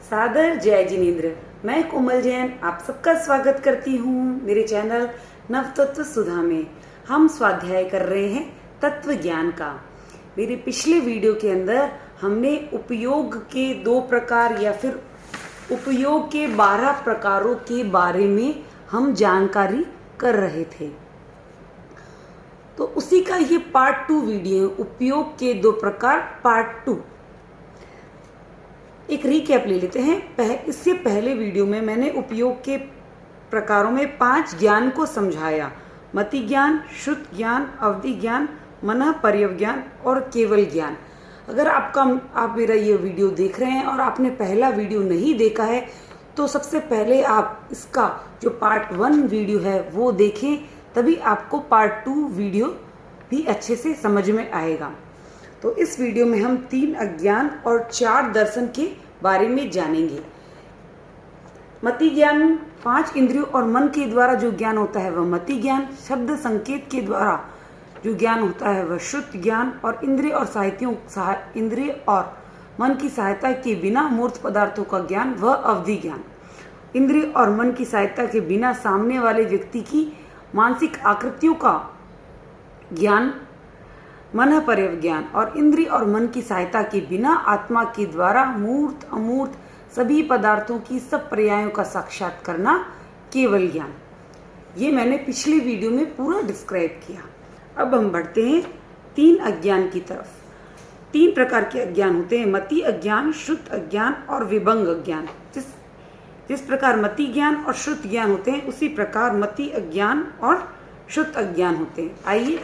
सादर जय जिनेन्द्र। मैं कोमल जैन आप सबका स्वागत करती हूँ मेरे चैनल नवतत्व सुधा में। हम स्वाध्याय कर रहे हैं तत्व ज्ञान का। मेरे पिछले वीडियो के अंदर हमने उपयोग के 2 प्रकार या फिर उपयोग के 12 प्रकारों के बारे में हम जानकारी कर रहे थे। तो उसी का ये पार्ट 2 वीडियो है, उपयोग के 2 प्रकार पार्ट 2। एक रिकैप ले लेते हैं। इससे पहले वीडियो में मैंने उपयोग के प्रकारों में 5 ज्ञान को समझाया: मति ज्ञान, श्रुत ज्ञान, अवधि ज्ञान, मनः पर्यव ज्ञान और केवल ज्ञान। अगर आप मेरा ये वीडियो देख रहे हैं और आपने पहला वीडियो नहीं देखा है तो सबसे पहले आप इसका जो पार्ट 1 वीडियो है वो देखें, तभी आपको पार्ट 2 वीडियो भी अच्छे से समझ में आएगा। तो इस वीडियो में हम 3 अज्ञान और 4 दर्शन के बारे में जानेंगे। मति ज्ञान 5 इंद्रियों और मन के द्वारा जो ज्ञान होता है वह मति ज्ञान, शब्द संकेत के द्वारा जो ज्ञान होता है वह श्रुत ज्ञान, और इंद्रिय और मन की सहायता के बिना मूर्त पदार्थों का ज्ञान वह अवधि ज्ञान। इंद्रिय और मन की सहायता के बिना सामने वाले व्यक्ति की मानसिक आकृतियों का ज्ञान मनः पर्यव ज्ञान, और इंद्रिय और मन की सहायता के बिना आत्मा के द्वारा मूर्त अमूर्त सभी पदार्थों की सब पर्यायों का साक्षात करना केवल ज्ञान। ये मैंने पिछली वीडियो में पूरा डिस्क्राइब किया। अब हम बढ़ते हैं 3 अज्ञान की तरफ। 3 प्रकार के अज्ञान होते हैं: मति अज्ञान, श्रुत अज्ञान और विभंग अज्ञान। जिस प्रकार मति ज्ञान और श्रुत ज्ञान होते हैं उसी प्रकार मति अज्ञान और श्रुत अज्ञान होते हैं। आइए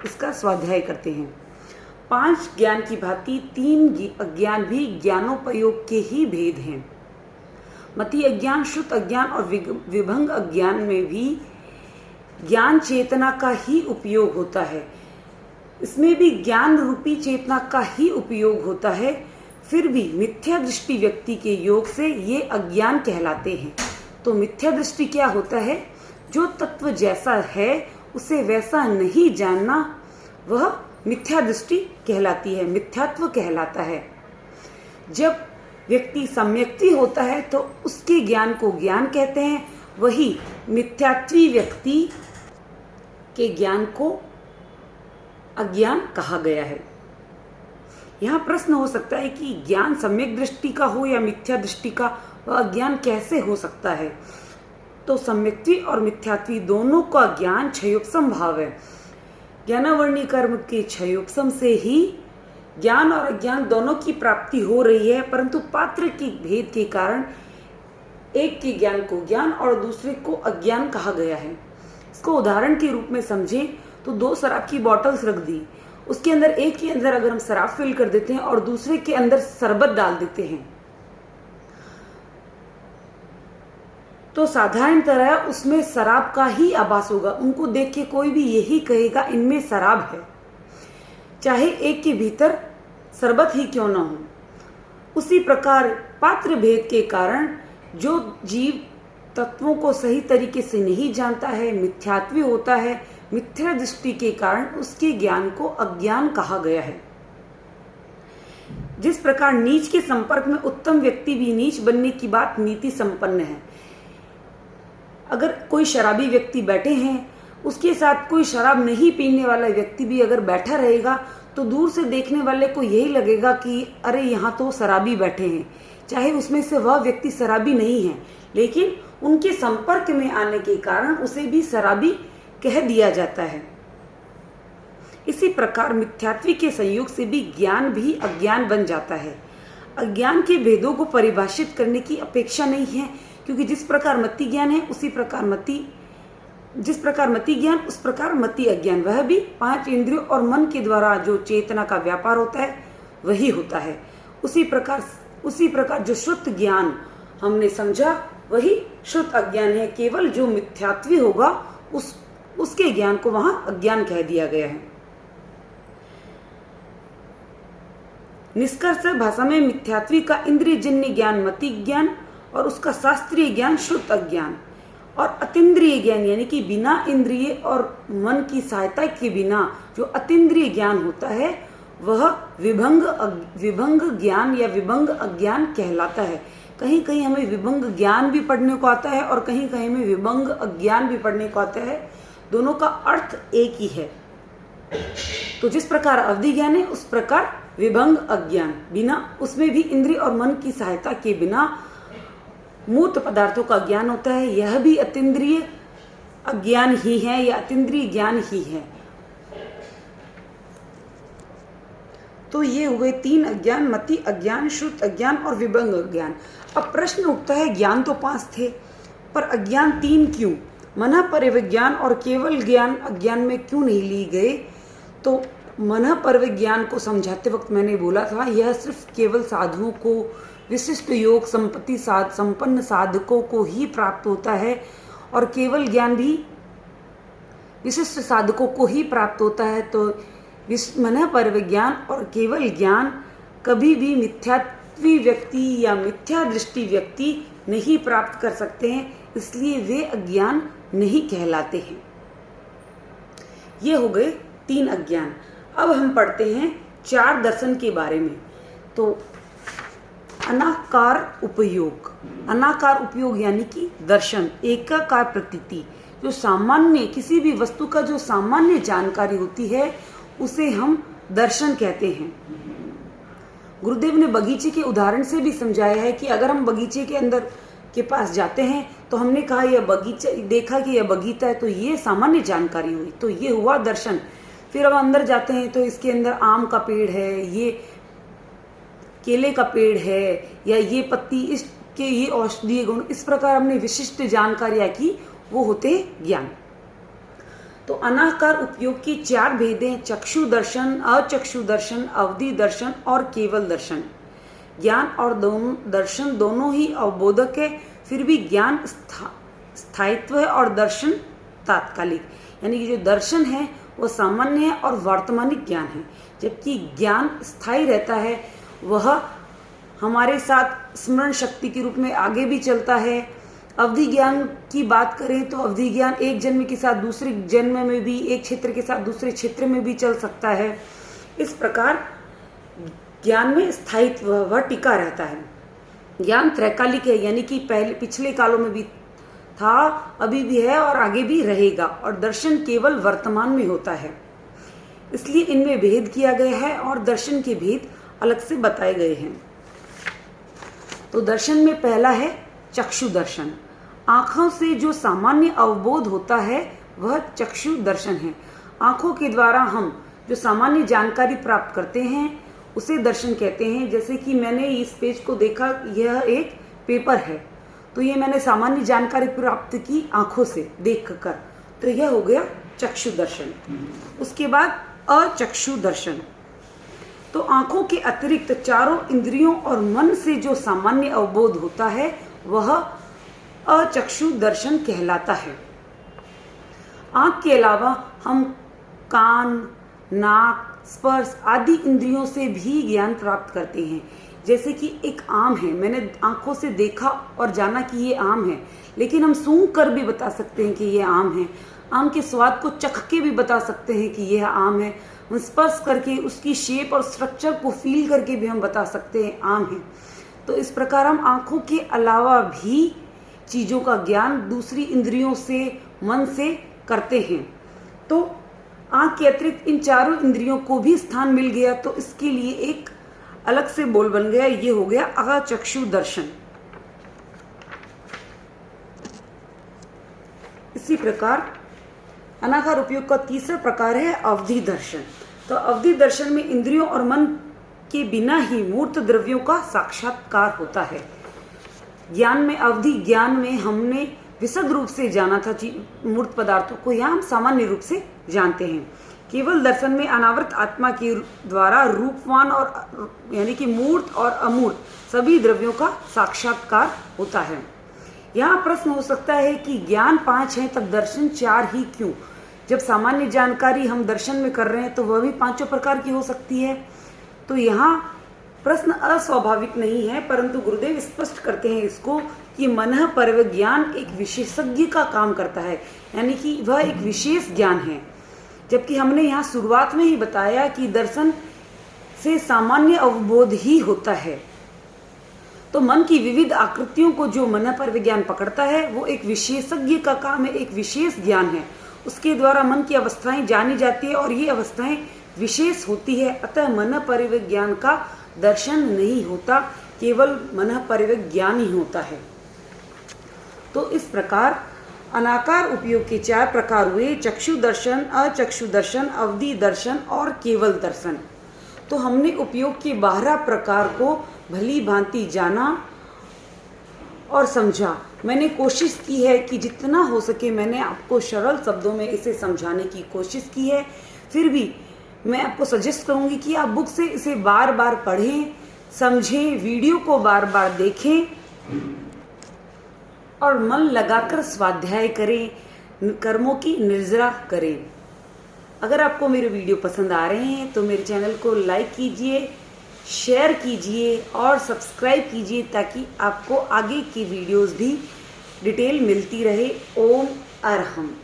इसका स्वाध्याय करते हैं। 5 ज्ञान की भांति 3 अज्ञान भी ज्ञानोपयोग के ही भेद हैं। मति अज्ञान, श्रुत अज्ञान और विभंग अज्ञान में भी ज्ञान चेतना का ही उपयोग होता है। इसमें भी ज्ञान रूपी चेतना का ही उपयोग होता है, फिर भी मिथ्या दृष्टि व्यक्ति के योग से ये अज्ञान कहलाते हैं। तो मिथ्या दृष्टि क्या होता है? जो तत्व जैसा है उसे वैसा नहीं जानना, वह मिथ्या दृष्टि कहलाती है, मिथ्यात्व कहलाता है। जब व्यक्ति सम्यक्ति होता है तो उसके ज्ञान को ज्ञान कहते हैं, वही मिथ्यात्वी व्यक्ति के ज्ञान को अज्ञान कहा गया है। यहाँ प्रश्न हो सकता है कि ज्ञान सम्यक दृष्टि का हो या मिथ्या दृष्टि का, वह अज्ञान कैसे हो सकता है? तो सम्यक्त्वी और मिथ्यात्वी दोनों का ज्ञान क्षयोपम भाव है। ज्ञानावरणी कर्म के क्षयोपम से ही ज्ञान और अज्ञान दोनों की प्राप्ति हो रही है, परंतु पात्र के भेद के कारण एक के ज्ञान को ज्ञान और दूसरे को अज्ञान कहा गया है। इसको उदाहरण के रूप में समझें तो 2 शराब की बॉटल्स रख दी, उसके अंदर एक के अंदर अगर हम शराब फिल कर देते हैं और दूसरे के अंदर शरबत डाल देते हैं तो साधारणतः उसमें शराब का ही आभास होगा। उनको देख के कोई भी यही कहेगा इनमें शराब है, चाहे एक के भीतर शरबत ही क्यों ना हो। उसी प्रकार पात्र भेद के कारण जो जीव तत्वों को सही तरीके से नहीं जानता है, मिथ्यात्वी होता है, मिथ्या दृष्टि के कारण उसके ज्ञान को अज्ञान कहा गया है। जिस प्रकार नीच के संपर्क में उत्तम व्यक्ति भी नीच बनने की बात नीति संपन्न है। अगर कोई शराबी व्यक्ति बैठे हैं, उसके साथ कोई शराब नहीं पीने वाला व्यक्ति भी अगर बैठा रहेगा तो दूर से देखने वाले को यही लगेगा कि अरे यहाँ तो शराबी बैठे हैं, चाहे उसमें से वह व्यक्ति शराबी नहीं है, लेकिन उनके संपर्क में आने के कारण उसे भी शराबी कह दिया जाता है। इसी प्रकार मिथ्यात्वी के संयोग से भी ज्ञान भी अज्ञान बन जाता है। अज्ञान के भेदों को परिभाषित करने की अपेक्षा नहीं है, क्योंकि जिस प्रकार मति ज्ञान है जिस प्रकार मति ज्ञान उस प्रकार मति अज्ञान, वह भी 5 इंद्रियों और मन के द्वारा जो चेतना का व्यापार होता है वही होता है। उसी प्रकार जो श्रुत ज्ञान हमने समझा वही श्रुत अज्ञान है। केवल जो मिथ्यात्वी होगा उसके ज्ञान को वहां अज्ञान कह दिया गया है। निष्कर्ष भाषा में मिथ्यात्वी का इंद्रिय जन्य ज्ञान मति ज्ञान और उसका शास्त्रीय ज्ञान श्रुत अज्ञान, और अतीन्द्रिय ज्ञान यानी कि बिना इंद्रिय और मन की सहायता के बिना जो अतीन्द्रिय ज्ञान होता है वह विभंग ज्ञान या विभंग अज्ञान कहलाता है। कहीं कहीं हमें विभंग ज्ञान भी पढ़ने को आता है और कहीं कहीं हमें विभंग अज्ञान भी पढ़ने को आता है। दोनों का अर्थ एक ही है। तो जिस प्रकार अवधि ज्ञान है उस प्रकार विभंग अज्ञान, बिना उसमें भी इंद्रिय और मन की सहायता के बिना मूर्त पदार्थों का ज्ञान होता है। यह भी अतीन्द्रिय अज्ञान ही है या अतीन्द्रिय ज्ञान ही है। तो ये हुए 3 अज्ञान, मति अज्ञान, श्रुत अज्ञान और विभंग अज्ञान। अब प्रश्न उठता है, ज्ञान तो 5 थे पर अज्ञान 3 क्यों? मन परिविज्ञान और केवल ज्ञान अज्ञान में क्यों नहीं ली गए? तो मन परिविज्ञान को समझाते वक्त मैंने बोला था, यह सिर्फ केवल साधुओं को, विशिष्ट योग संपत्ति संपन्न साधकों को ही प्राप्त होता है और केवल ज्ञान भी विशिष्ट साधकों को ही प्राप्त होता है। तो मन परिविज्ञान और केवल ज्ञान कभी भी मिथ्यात्वी व्यक्ति या मिथ्या दृष्टि व्यक्ति नहीं प्राप्त कर सकते हैं, इसलिए वे अज्ञान नहीं कहलाते हैं। ये हो गए 3 अज्ञान। अब हम पढ़ते हैं 4 दर्शन के बारे में। तो अनाकार उपयोग, अनाकार उपयोग यानी कि दर्शन, एकाकार प्रतीति, जो सामान्य किसी भी वस्तु का जो सामान्य जानकारी होती है उसे हम दर्शन कहते हैं। गुरुदेव ने बगीचे के उदाहरण से भी समझाया है कि अगर हम बगीचे के अंदर के पास जाते हैं तो हमने कहा यह बगीचा, देखा कि यह बगीचा है, तो ये सामान्य जानकारी हुई, तो ये हुआ दर्शन। फिर अब अंदर जाते हैं तो इसके अंदर आम का पेड़ है, ये केले का पेड़ है, या ये पत्ती इसके ये औषधीय गुण, इस प्रकार हमने विशिष्ट जानकारियां की, वो होते ज्ञान। तो अनाकार उपयोग की 4 भेदें, चक्षु दर्शन, अचक्षु दर्शन, अवधि दर्शन और केवल दर्शन। ज्ञान और दर्शन दोनों ही अवबोधक है, फिर भी ज्ञान स्थायित्व है और दर्शन तात्कालिक, यानी कि जो दर्शन है वो सामान्य है और वर्तमानिक ज्ञान है, जबकि ज्ञान स्थायी रहता है, वह हमारे साथ स्मरण शक्ति के रूप में आगे भी चलता है। अवधि ज्ञान की बात करें तो अवधि ज्ञान एक जन्म के साथ दूसरे जन्म में भी, एक क्षेत्र के साथ दूसरे क्षेत्र में भी चल सकता है। इस प्रकार ज्ञान में स्थायित्व वह टिका रहता है। ज्ञान त्रैकालिक है, यानी कि पहले पिछले कालों में भी था, अभी भी है और आगे भी रहेगा, और दर्शन केवल वर्तमान में होता है। इसलिए इनमें भेद किया गया है और दर्शन के भेद अलग से बताए गए हैं। तो दर्शन में पहला है चक्षु दर्शन। आंखों से जो सामान्य अवबोध होता है वह चक्षु दर्शन है। आंखों के द्वारा हम जो सामान्य जानकारी प्राप्त करते हैं उसे दर्शन कहते हैं। जैसे कि मैंने इस पेज को देखा, यह एक पेपर है, तो ये मैंने सामान्य जानकारी प्राप्त की आंखों से देखकर, तो यह हो गया चक्षु दर्शन। उसके बाद अचक्षु दर्शन। तो आंखों के अतिरिक्त चारों इंद्रियों और मन से जो सामान्य अवबोध होता है वह अचक्षु दर्शन कहलाता है। आंख के अलावा हम कान, नाक, स्पर्श आदि इंद्रियों से भी ज्ञान प्राप्त करते हैं। जैसे कि एक आम है, मैंने आंखों से देखा और जाना कि ये आम है, लेकिन हम सूंघ कर भी बता सकते हैं कि ये आम है। आम के स्वाद को चख के भी बता सकते हैं कि यह आम है। हम स्पर्श करके उसकी शेप और स्ट्रक्चर को फील करके भी हम बता सकते हैं आम है। तो इस प्रकार हम आंखों के अलावा भी चीज़ों का ज्ञान दूसरी इंद्रियों से, मन से करते हैं। तो आंख के अतिरिक्त इन चारों इंद्रियों को भी स्थान मिल गया, तो इसके लिए एक अलग से बोल बन गया, ये हो गया अचक्षु दर्शन। इसी प्रकार अनाकार उपयोग का तीसरा प्रकार है अवधि दर्शन। तो अवधि दर्शन में इंद्रियों और मन के बिना ही मूर्त द्रव्यों का साक्षात्कार होता है। ज्ञान में, अवधि ज्ञान में हमने विशद रूप से जाना था मूर्त पदार्थों को, यहाँ हम सामान्य रूप से जानते हैं। केवल दर्शन में अनावृत आत्मा के द्वारा रूपवान और यानी कि मूर्त और अमूर्त सभी द्रव्यों का साक्षात्कार होता है। यहाँ प्रश्न हो सकता है कि ज्ञान 5 है तब दर्शन 4 ही क्यों? जब सामान्य जानकारी हम दर्शन में कर रहे हैं तो वह भी 5 प्रकार की हो सकती है। तो यहाँ प्रश्न अस्वाभाविक नहीं है, परंतु गुरुदेव स्पष्ट करते हैं इसको कि मन परिविज्ञान एक विशेषज्ञ का काम करता है, यानी कि वह एक विशेष ज्ञान है। जबकि हमने यहाँ शुरुआत में ही बताया कि दर्शन से सामान्य अवबोध ही होता है। तो मन की विविध आकृतियों को जो मन पर विज्ञान पकड़ता है वो एक विशेषज्ञ का काम है, एक विशेष ज्ञान है। उसके द्वारा मन की अवस्थाएं जानी जाती है और ये अवस्थाएं विशेष होती है। अतः मन परिविज्ञान का दर्शन नहीं होता, केवल मन परिविज्ञान ही होता है। तो इस प्रकार अनाकार उपयोग के 4 प्रकार हुए: चक्षु दर्शन, अचक्षु दर्शन, अवधि दर्शन और केवल दर्शन। तो हमने उपयोग के 12 प्रकार को भली भांति जाना और समझा। मैंने कोशिश की है कि जितना हो सके मैंने आपको सरल शब्दों में इसे समझाने की कोशिश की है। फिर भी मैं आपको सजेस्ट करूंगी कि आप बुक से इसे बार बार पढ़ें, समझें, वीडियो को बार बार देखें और मन लगाकर स्वाध्याय करें, कर्मों की निर्जरा करें। अगर आपको मेरे वीडियो पसंद आ रहे हैं तो मेरे चैनल को लाइक कीजिए, शेयर कीजिए और सब्सक्राइब कीजिए ताकि आपको आगे की वीडियोस भी डिटेल मिलती रहे। ओम अरहम।